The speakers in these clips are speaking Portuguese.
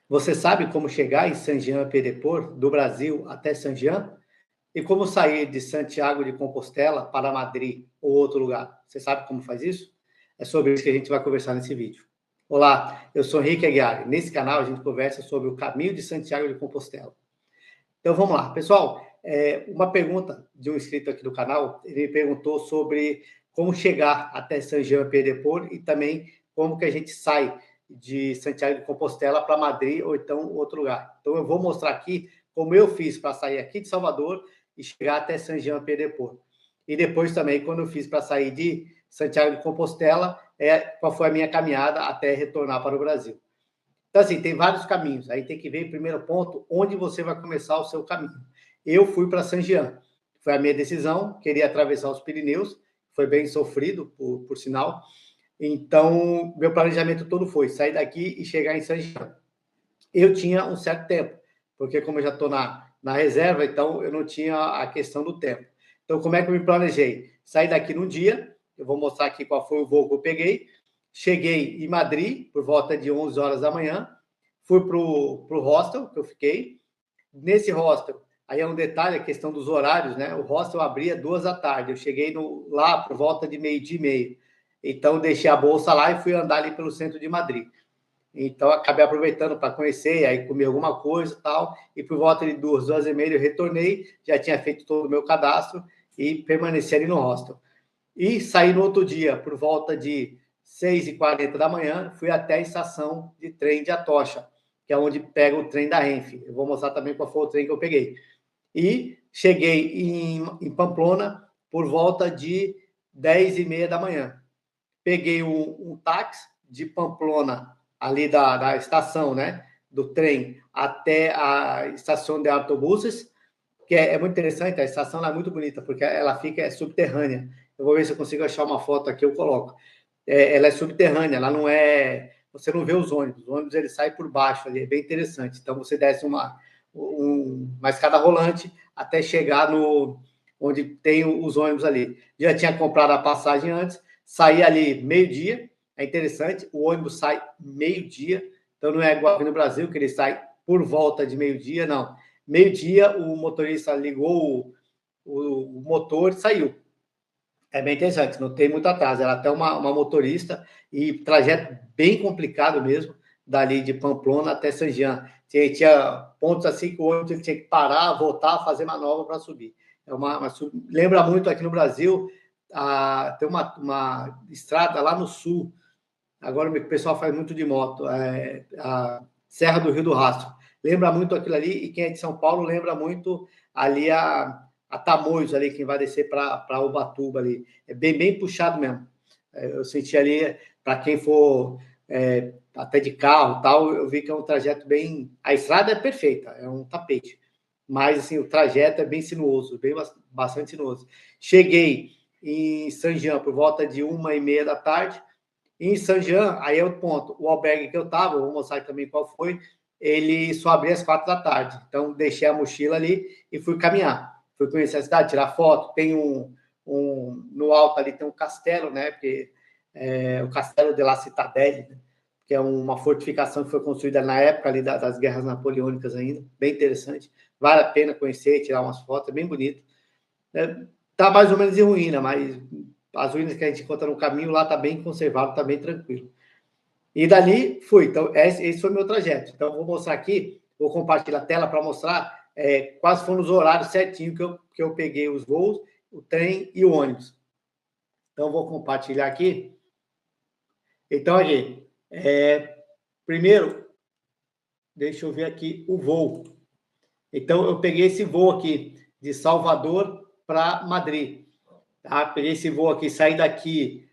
Você sabe como chegar em Saint-Jean-Pied-de-Port, do Brasil até Saint-Jean? E como sair de Santiago de Compostela para Madrid ou outro lugar? Você sabe como faz isso? É sobre isso que a gente vai conversar nesse vídeo. Olá, eu sou Henrique Aguiar. Nesse canal a gente conversa sobre o caminho de Santiago de Compostela. Então vamos lá. Pessoal, uma pergunta de um inscrito aqui do canal, ele me perguntou sobre como chegar até Saint-Jean-Pied-de-Port e também como que a gente sai de Santiago de Compostela para Madrid ou então outro lugar. Então eu vou mostrar aqui como eu fiz para sair aqui de Salvador e chegar até Saint-Jean-Pied-de-Port. E depois também quando eu fiz para sair de Santiago de Compostela, qual foi a minha caminhada até retornar para o Brasil. Então, assim, tem vários caminhos. Aí tem que ver, primeiro ponto, onde você vai começar o seu caminho. Eu fui para Saint-Jean. Foi a minha decisão. Queria atravessar os Pirineus. Foi bem sofrido, por sinal. Então, meu planejamento todo foi sair daqui e chegar em Saint-Jean. Eu tinha um certo tempo, porque como eu já estou na reserva, então eu não tinha a questão do tempo. Então, como é que eu me planejei? Saí daqui num dia, eu vou mostrar aqui qual foi o voo que eu peguei. Cheguei em Madrid por volta de 11 horas da manhã, fui para o hostel que eu fiquei. Nesse hostel, aí é um detalhe, a questão dos horários, né? O hostel abria 2 da tarde, eu cheguei lá por volta de meio-dia e meio. Então, deixei a bolsa lá e fui andar ali pelo centro de Madrid. Então, acabei aproveitando para conhecer, aí comer alguma coisa e tal. E por volta de 2, 2h30, eu retornei, já tinha feito todo o meu cadastro e permaneci ali no hostel. E saí no outro dia, por volta de 6h40 da manhã, fui até a estação de trem de Atocha, que é onde pega o trem da Renfe. Eu vou mostrar também qual foi o trem que eu peguei. E cheguei em Pamplona por volta de 10h30 da manhã. Peguei um táxi de Pamplona, ali da estação, né, do trem, até a estação de autobuses, que é muito interessante, a estação é muito bonita, porque ela fica subterrânea. Eu vou ver se eu consigo achar uma foto aqui, eu coloco. Ela é subterrânea, ela não é... Você não vê os ônibus ele sai por baixo ali, é bem interessante. Então, você desce uma escada rolante até chegar onde tem os ônibus ali. Já tinha comprado a passagem antes, saí ali meio-dia, é interessante, o ônibus sai meio-dia, então não é igual aqui no Brasil, que ele sai por volta de meio-dia, não. Meio-dia, o motorista ligou o motor e saiu. É bem interessante, não tem muito atraso. Era até uma motorista e trajeto bem complicado mesmo, dali de Pamplona até Saint-Jean. Tinha pontos assim que o ônibus tinha que parar, voltar, fazer manobra para subir. Lembra muito aqui no Brasil, tem uma estrada lá no sul. Agora o pessoal faz muito de moto, a Serra do Rio do Rastro. Lembra muito aquilo ali, e quem é de São Paulo lembra muito ali a Tamoios, ali, quem vai descer para Ubatuba ali. É bem puxado mesmo. Eu senti ali, para quem for até de carro tal, eu vi que é um trajeto bem... A estrada é perfeita, é um tapete. Mas, assim, o trajeto é bem sinuoso, bastante sinuoso. Cheguei em Saint-Jean por volta de 1h30 da tarde. Em Saint-Jean, aí é o ponto. O albergue que eu estava, vou mostrar também qual foi, ele só abria às 4 da tarde. Então, deixei a mochila ali e fui caminhar. Fui conhecer a cidade, tirar foto. Tem no alto ali tem um castelo, né? Porque o Castelo de la Citadelle, né? Que é uma fortificação que foi construída na época ali das guerras napoleônicas ainda. Bem interessante. Vale a pena conhecer, tirar umas fotos, é bem bonito. Tá mais ou menos em ruína, mas as ruínas que a gente encontra no caminho lá tá bem conservado, tá bem tranquilo. E dali fui. Então, esse foi o meu trajeto. Então, vou mostrar aqui, vou compartilhar a tela para mostrar quais foram os horários certinho que eu peguei os voos, o trem e o ônibus. Então, vou compartilhar aqui. Então, aqui, primeiro, deixa eu ver aqui o voo. Então, eu peguei esse voo aqui, de Salvador para Madrid. Tá? Peguei esse voo aqui, saí daqui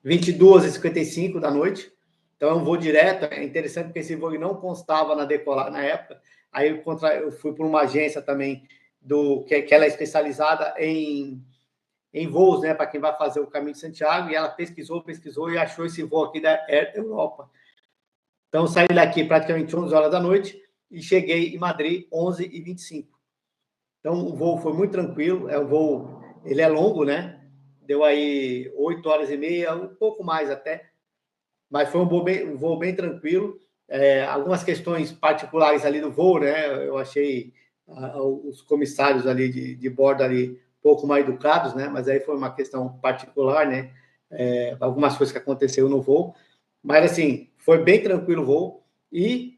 22h55 da noite. Então, é um voo direto. É interessante porque esse voo não constava na decolar na época. Aí eu fui por uma agência também, que ela é especializada em voos, né, para quem vai fazer o caminho de Santiago, e ela pesquisou e achou esse voo aqui da Air Europa. Então, saí daqui praticamente 11 horas da noite e cheguei em Madrid 11h25. Então, o voo foi muito tranquilo. Ele é longo, né? Deu aí 8 horas e meia, um pouco mais até. Mas foi um voo bem tranquilo. algumas questões particulares ali do voo, né? Eu achei os comissários ali de bordo ali um pouco mais educados, né? Mas aí foi uma questão particular, né? Algumas coisas que aconteceu no voo, mas assim, foi bem tranquilo o voo e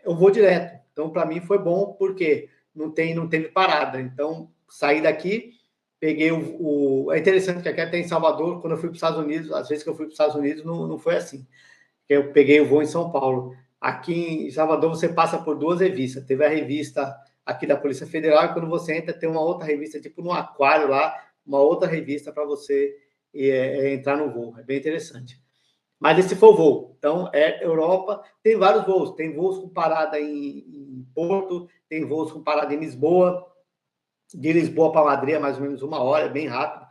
eu vou direto. Então, para mim foi bom porque não teve parada. Então, saí daqui, peguei É interessante que aqui até em Salvador, quando eu fui para os Estados Unidos, às vezes que eu fui para os Estados Unidos, não foi assim. Eu peguei o voo em São Paulo. Aqui em Salvador, você passa por 2 revistas. Teve a revista aqui da Polícia Federal, e quando você entra, tem uma outra revista, tipo no aquário lá, uma outra revista para você entrar no voo. É bem interessante. Mas esse foi o voo. Então, Europa, tem vários voos. Tem voos com parada em Porto, tem voos com parada em Lisboa. De Lisboa para Madrid é mais ou menos 1 hora, é bem rápido.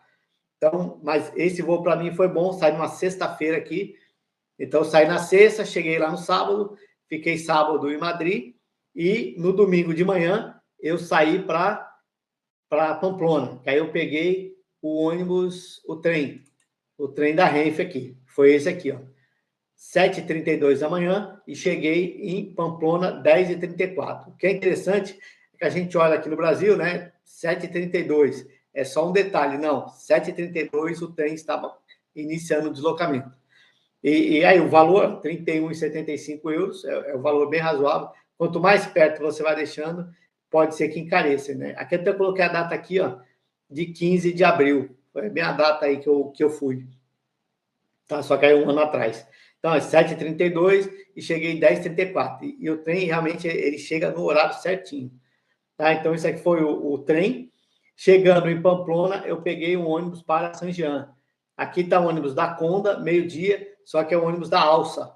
Então, mas esse voo para mim foi bom, saí numa sexta-feira aqui. Então, eu saí na sexta, cheguei lá no sábado, fiquei sábado em Madrid, e no domingo de manhã eu saí para Pamplona. Aí eu peguei o ônibus, o trem da Renfe aqui. Foi esse aqui, ó. 7h32 da manhã e cheguei em Pamplona 10h34. O que é interessante é que a gente olha aqui no Brasil, né? 7h32. É só um detalhe, não. 7h32 o trem estava iniciando o deslocamento. E aí o valor, 31,75 euros, é um valor bem razoável. Quanto mais perto você vai deixando, pode ser que encareça, né? Aqui até eu coloquei a data aqui, ó, de 15 de abril. Foi bem a data aí que eu fui. Tá? Só que aí 1 ano atrás. Então, é 7h32 e cheguei 10h34. E o trem, realmente, ele chega no horário certinho. Tá? Então, isso aqui foi o trem. Chegando em Pamplona, eu peguei um ônibus para San Jean. Aqui está o ônibus da Conda, meio-dia, só que é o ônibus da Alsa.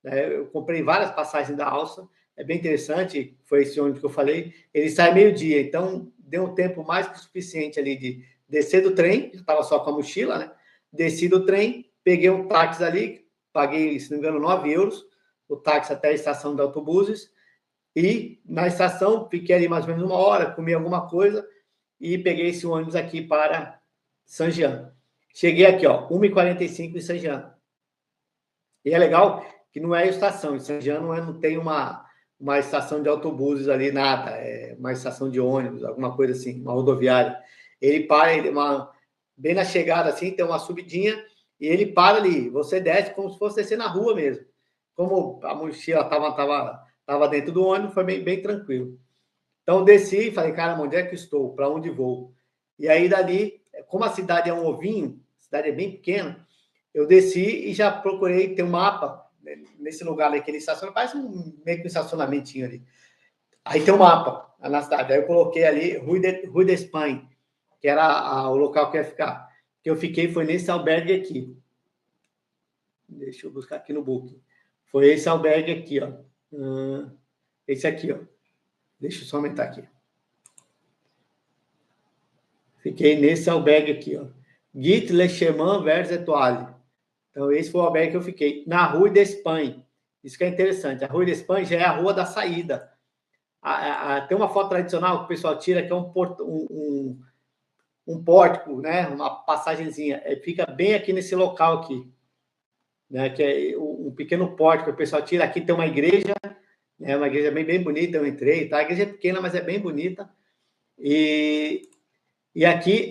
Eu comprei várias passagens da Alsa, é bem interessante, foi esse ônibus que eu falei. Ele sai meio-dia, então deu um tempo mais que suficiente ali de descer do trem, eu estava só com a mochila, né? Desci do trem, peguei um táxi ali, paguei, se não me engano, 9 euros, o táxi até a estação de autobuses, e na estação fiquei ali mais ou menos 1 hora, comi alguma coisa, e peguei esse ônibus aqui para San Jean. Cheguei aqui, ó, 1h45 em San Jean. E é legal que não é estação, em San Jean não tem uma estação de autobuses ali, nada, é uma estação de ônibus, alguma coisa assim, uma rodoviária. Ele para, bem na chegada assim, tem uma subidinha, e ele para ali, você desce como se fosse descer na rua mesmo. Como a mochila estava dentro do ônibus, foi bem tranquilo. Então, desci e falei, cara, onde é que estou? Para onde vou? E aí, dali, como a cidade é um ovinho, a cidade é bem pequena, eu desci e já procurei ter um mapa, né, nesse lugar ali que ele estaciona, parece meio que um estacionamentinho ali. Aí tem um mapa na cidade. Aí eu coloquei ali Rue d'Espagne, que era o local que eu ia ficar. Que eu fiquei foi nesse albergue aqui. Deixa eu buscar aqui no Booking. Foi esse albergue aqui, ó. Esse aqui, ó. Deixa eu só aumentar aqui. Fiquei nesse albergue aqui, ó. Gîte Le Chemin Vers Étoiles. Então, esse foi o albergue que eu fiquei. Na Rue d'Espagne. Isso que é interessante. A Rue d'Espagne já é a rua da saída. Tem uma foto tradicional que o pessoal tira, que é um pórtico, né? Uma passagenzinha. Fica bem aqui nesse local aqui. Né? Que é um pequeno pórtico que o pessoal tira. Aqui tem uma igreja, né? Uma igreja bem bonita. Eu entrei, tá? A igreja é pequena, mas é bem bonita. E aqui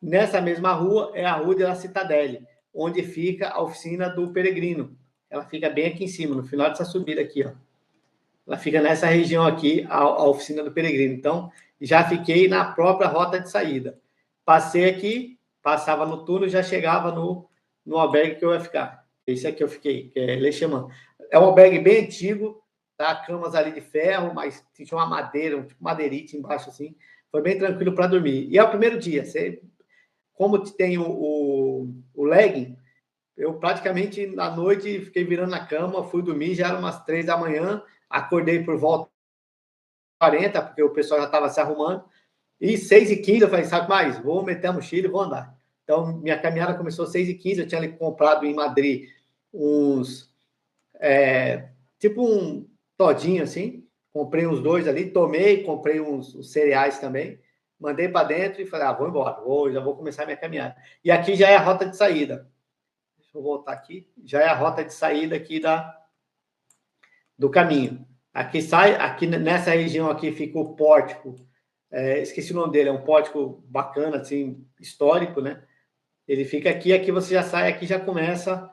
nessa mesma rua, é a Rua de la Citadelle, onde fica a oficina do Peregrino. Ela fica bem aqui em cima, no final dessa subida aqui, ó. Ela fica nessa região aqui, a oficina do Peregrino. Então, já fiquei na própria rota de saída. Passei aqui, passava no túnel, já chegava no albergue que eu ia ficar. Esse aqui eu fiquei, que é Le Chemin. É um albergue bem antigo, tá? Camas ali de ferro, mas tinha uma madeira, um tipo madeirite embaixo, assim. Foi bem tranquilo para dormir. E é o primeiro dia. Como tem o legging, eu praticamente na noite fiquei virando na cama, fui dormir, já eram umas 3 da manhã, acordei por volta 40, porque o pessoal já estava se arrumando, e 6h15 eu falei, sabe mais? Vou meter a mochila e vou andar. Então, minha caminhada começou às 6h15, eu tinha comprado em Madrid tipo um todinho assim, comprei uns 2 ali, tomei, comprei uns cereais também, mandei para dentro e falei, vou embora, já vou começar a minha caminhada. E aqui já é a rota de saída. Deixa eu voltar aqui. Já é a rota de saída aqui do caminho. Aqui sai, aqui nessa região aqui fica o pórtico, esqueci o nome dele, é um pórtico bacana, assim, histórico, né? Ele fica aqui, aqui você já sai, aqui já começa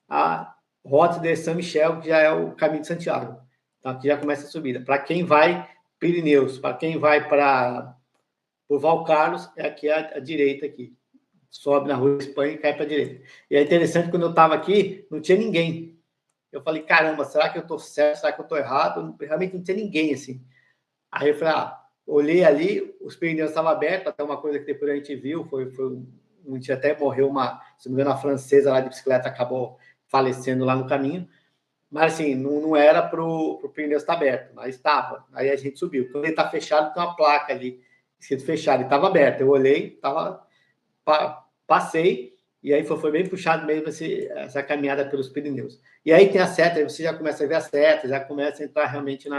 a Rota de São Michel, que já é o caminho de Santiago. Então aqui já começa a subida. Para quem vai Pirineus, para quem vai para o Val Carlos, é aqui à direita aqui. Sobe na Rua Espanha e cai para a direita. E é interessante, quando eu estava aqui, não tinha ninguém. Eu falei, caramba, será que eu estou certo? Será que eu estou errado? Realmente não tinha ninguém, assim. Aí eu falei, olhei ali, os pneus estavam abertos, até uma coisa que depois a gente viu, foi um dia até morreu se não me engano, a francesa lá de bicicleta acabou falecendo lá no caminho. Mas assim, não era para o pneu estar aberto, mas estava. Aí a gente subiu. Quando ele está fechado, tem uma placa ali, escrito fechado, e estava aberto. Eu olhei, passei, e aí foi bem puxado mesmo essa caminhada pelos Pirineus. E aí tem a seta, aí você já começa a ver a seta, já começa a entrar realmente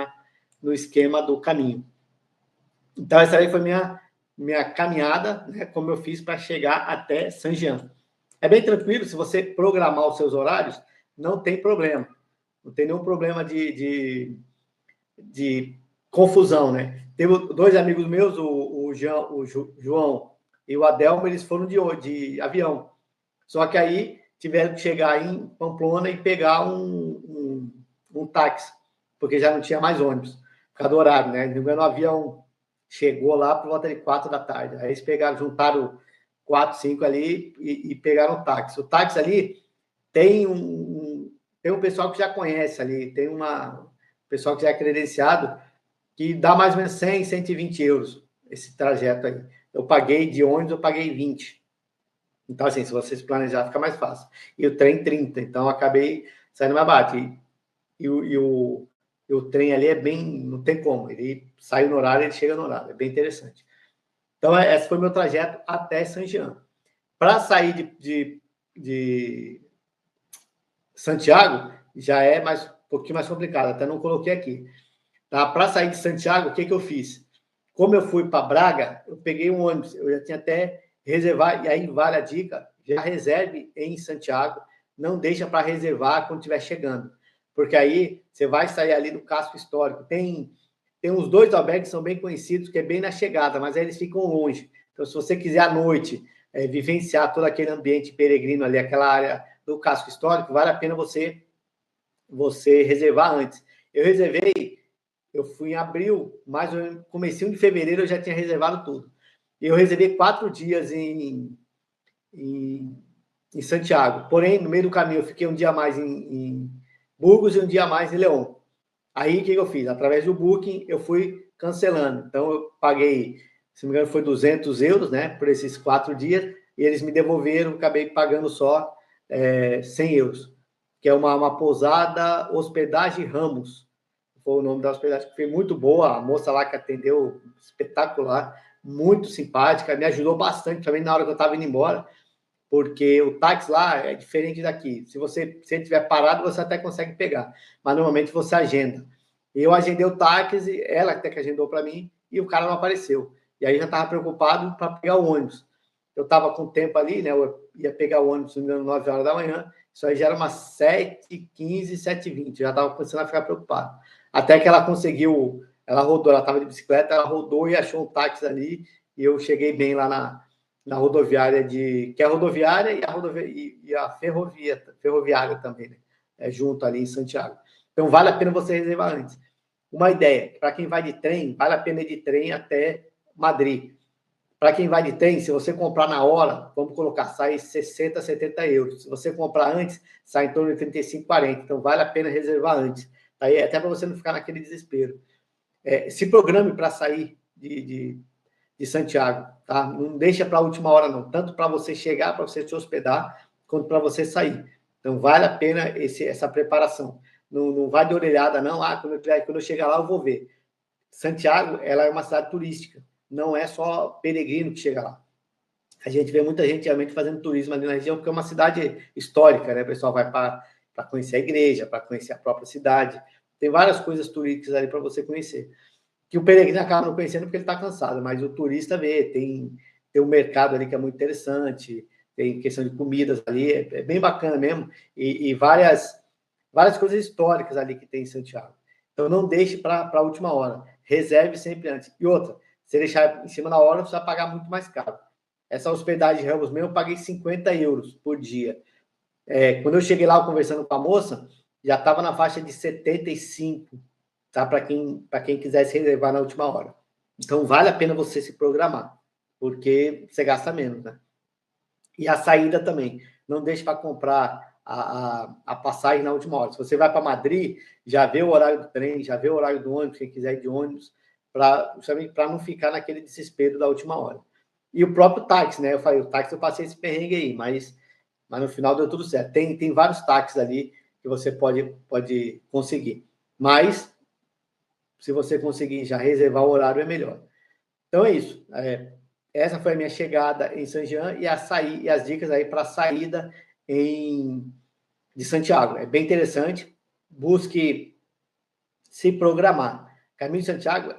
no esquema do caminho. Então, essa aí foi minha caminhada, né, como eu fiz para chegar até Saint-Jean. É bem tranquilo, se você programar os seus horários, não tem problema. Não tem nenhum problema de confusão, né? Teve 2 amigos meus, o João e o Adelmo, eles foram de avião. Só que aí tiveram que chegar em Pamplona e pegar um táxi, porque já não tinha mais ônibus, por causa do horário, né? No avião chegou lá por volta de 4 da tarde. Aí eles juntaram 4, 5 ali e pegaram o táxi. O táxi ali tem um pessoal que já conhece ali, tem um pessoal que já é credenciado, que dá mais ou menos 100, 120 euros esse trajeto aí. Eu paguei de ônibus, eu paguei 20. Então, assim, se vocês planejar, fica mais fácil. E o trem 30, então acabei saindo mais barato. E o trem ali é bem, não tem como, ele sai no horário, ele chega no horário, é bem interessante. Então, esse foi meu trajeto até Saint-Jean. Para sair de Santiago, já é um pouquinho mais complicado, até não coloquei aqui. Tá? Para sair de Santiago, o que eu fiz? Como eu fui para Braga, eu peguei um ônibus, eu já tinha até reservar, e aí vale a dica, já reserve em Santiago, não deixa para reservar quando estiver chegando, porque aí você vai sair ali do casco histórico. Tem uns 2 albergues que são bem conhecidos, que é bem na chegada, mas aí eles ficam longe. Então, se você quiser à noite vivenciar todo aquele ambiente peregrino ali, aquela área do casco histórico, vale a pena você reservar antes. Eu reservei, eu fui em abril, mais ou menos, comecinho de fevereiro, eu já tinha reservado tudo. Eu reservei 4 dias em Santiago. Porém, no meio do caminho, eu fiquei um dia mais em Burgos e um dia mais em León. Aí, o que eu fiz? Através do Booking, eu fui cancelando. Então, eu paguei, se não me engano, foi 200 euros, né, por esses 4 dias, e eles me devolveram, acabei pagando só 100 euros, que é uma pousada Hospedagem Ramos. Foi o nome da hospedagem, que foi muito boa. A moça lá que atendeu, espetacular, muito simpática, me ajudou bastante também na hora que eu estava indo embora, porque o táxi lá é diferente daqui. Se ele estiver parado, você até consegue pegar, mas normalmente você agenda. Eu agendei o táxi, ela até que agendou para mim, e o cara não apareceu. E aí já estava preocupado para pegar o ônibus. Eu estava com tempo ali, né? Eu ia pegar o ônibus, se não me engano, 9 horas da manhã. Isso aí já era umas 7h15, 7h20. Já estava começando a ficar preocupado. Até que ela conseguiu, ela rodou, ela estava de bicicleta, ela rodou e achou um táxi ali. E eu cheguei bem lá na rodoviária que é a rodoviária e a ferroviária também, né? Junto ali em Santiago. Então, vale a pena você reservar antes. Uma ideia, para quem vai de trem, vale a pena ir de trem até Madrid. Para quem vai de trem, se você comprar na hora, vamos colocar, sai 60, 70 euros. Se você comprar antes, sai em torno de 35, 40. Então, vale a pena reservar antes. Aí, até para você não ficar naquele desespero. Se programe para sair de Santiago, tá? Não deixa para a última hora, não. Tanto para você chegar, para você se hospedar, quanto para você sair. Então, vale a pena essa preparação. Não vai de orelhada, não. Quando eu chegar lá, eu vou ver. Santiago, ela é uma cidade turística. Não é só peregrino que chega lá. A gente vê muita gente realmente fazendo turismo ali na região, porque é uma cidade histórica, né? O pessoal vai para conhecer a igreja, para conhecer a própria cidade. Tem várias coisas turísticas ali para você conhecer. Que o peregrino acaba não conhecendo porque ele está cansado, mas o turista vê, tem um mercado ali que é muito interessante, tem questão de comidas ali, é bem bacana mesmo, e várias várias coisas históricas ali que tem em Santiago. Então, não deixe para a última hora. Reserve sempre antes. E outra, se deixar em cima da hora, você vai pagar muito mais caro. Essa hospedagem de Ramos mesmo, eu paguei 50 euros por dia. Quando eu cheguei lá conversando com a moça, já estava na faixa de 75, tá? Para quem quisesse reservar na última hora. Então, vale a pena você se programar, porque você gasta menos, né? E a saída também. Não deixe para comprar a passagem na última hora. Se você vai para Madrid, já vê o horário do trem, já vê o horário do ônibus, quem quiser ir de ônibus, para não ficar naquele desespero da última hora. E o próprio táxi, né? Eu falei, o táxi eu passei esse perrengue aí, mas no final deu tudo certo. Tem vários táxis ali que você pode conseguir. Mas, se você conseguir já reservar o horário, é melhor. Então, é isso. Essa foi a minha chegada em Saint-Jean e as dicas aí para a saída de Santiago. É bem interessante. Busque se programar. Caminho de Santiago,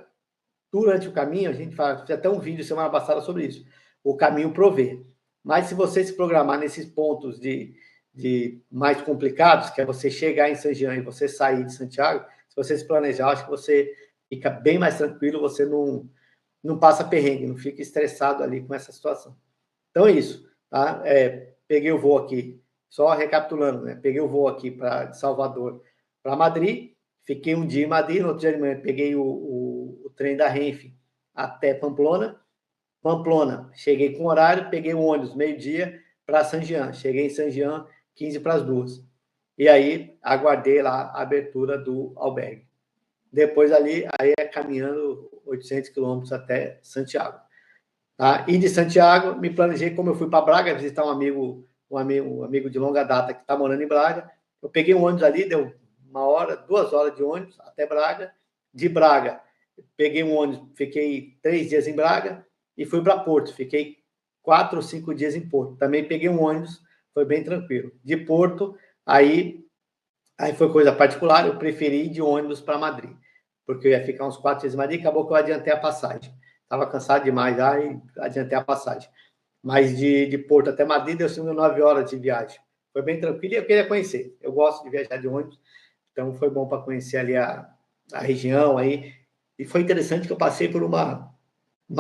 durante o caminho, a gente fez até um vídeo semana passada sobre isso. O caminho provê. Mas se você se programar nesses pontos de mais complicados, que é você chegar em Saint-Jean e você sair de Santiago, se você se planejar, acho que você fica bem mais tranquilo, você não passa perrengue, não fica estressado ali com essa situação. Então é isso, tá? Peguei o voo aqui, só recapitulando, né? Peguei o voo aqui de Salvador para Madrid, fiquei um dia em Madrid, no outro dia de manhã peguei o trem da Renfe até Pamplona. Pamplona, cheguei com horário, peguei o ônibus meio-dia para Saint-Jean. Cheguei em Saint-Jean 15 para as 2. E aí aguardei lá a abertura do albergue. Depois ali, aí caminhando 800 quilômetros até Santiago. Tá? E de Santiago, me planejei, como eu fui para Braga visitar um amigo de longa data que está morando em Braga. Eu peguei um ônibus ali, deu 2 horas de ônibus até Braga. De Braga, peguei um ônibus, fiquei 3 dias em Braga e fui para Porto. Fiquei 4 ou 5 dias em Porto. Também peguei um ônibus, foi bem tranquilo. De Porto, aí foi coisa particular, eu preferi ir de ônibus para Madrid, porque eu ia ficar uns 4 dias em Madrid, acabou que eu adiantei a passagem. Estava cansado demais lá e adiantei a passagem. Mas de Porto até Madrid deu 9 horas de viagem. Foi bem tranquilo e eu queria conhecer. Eu gosto de viajar de ônibus, então foi bom para conhecer ali a região aí. E foi interessante que eu passei por uma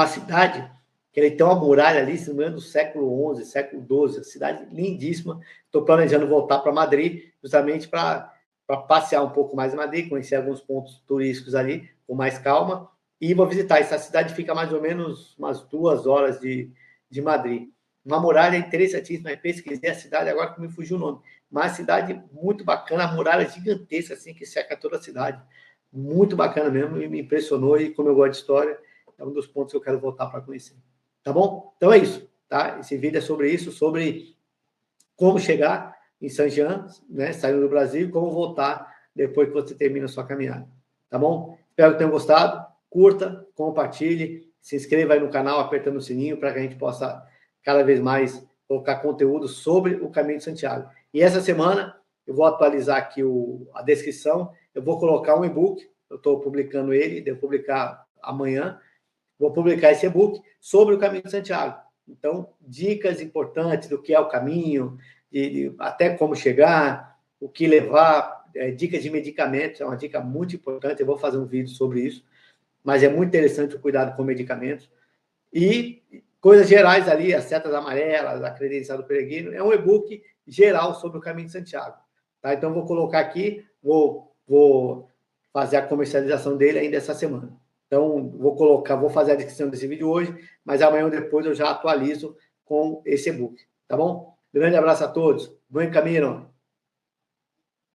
cidade que ele tem uma muralha ali, se não me engano, do século XI, século XII, cidade lindíssima. Estou planejando voltar para Madrid, justamente para passear um pouco mais em Madrid, conhecer alguns pontos turísticos ali, com mais calma, e vou visitar. Essa cidade fica mais ou menos umas 2 horas de Madrid. Uma muralha interessantíssima, eu pesquisei a cidade, agora que me fugiu o nome. Uma cidade muito bacana, a muralha gigantesca, assim, que cerca toda a cidade. Muito bacana mesmo, e me impressionou, e como eu gosto de história, é um dos pontos que eu quero voltar para conhecer. Tá bom? Então é isso, tá? Esse vídeo é sobre isso, sobre como chegar em Saint-Jean, né? Saindo do Brasil, e como voltar depois que você termina a sua caminhada. Tá bom? Espero que tenham gostado. Curta, compartilhe, se inscreva aí no canal, apertando o sininho para que a gente possa cada vez mais colocar conteúdo sobre o Caminho de Santiago. E essa semana eu vou atualizar aqui a descrição, eu vou colocar um e-book, eu estou publicando ele, devo publicar amanhã. Vou publicar esse e-book sobre o Caminho de Santiago. Então, dicas importantes do que é o caminho, até como chegar, o que levar, dicas de medicamentos, é uma dica muito importante, eu vou fazer um vídeo sobre isso, mas é muito interessante o cuidado com medicamentos. E coisas gerais ali, as setas amarelas, a credencial do peregrino, é um e-book geral sobre o Caminho de Santiago. Tá? Então, vou colocar aqui, vou fazer a comercialização dele ainda essa semana. Então, vou fazer a descrição desse vídeo hoje, mas amanhã ou depois eu já atualizo com esse e-book, tá bom? Grande abraço a todos, bom caminho.